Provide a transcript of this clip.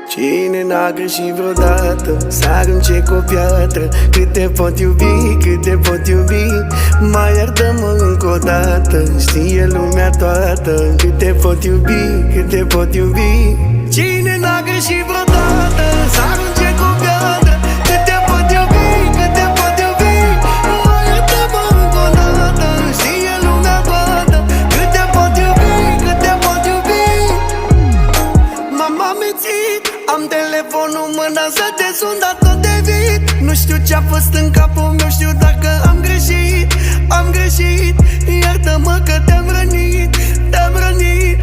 Cine n-a greșit vreodată să arunce cu o piatră? Cât te pot iubi, cât te pot iubi, mai iartă-mă încă o dată. Știe lumea toată cât te pot iubi, cât te pot iubi. Cine n-a greșit vreodată să arunce cu o piatră? Cât te pot iubi, cât te pot iubi, mai iartă-mă încă o dată. Știe lumea toată cât te pot iubi, cât te pot iubi. M-am amintit, am telefonul în mână să te sun, dar tot evit. Nu știu ce-a fost în capul meu, știu dacă am greșit. Am greșit, iartă-mă că te-am rănit, te-am rănit.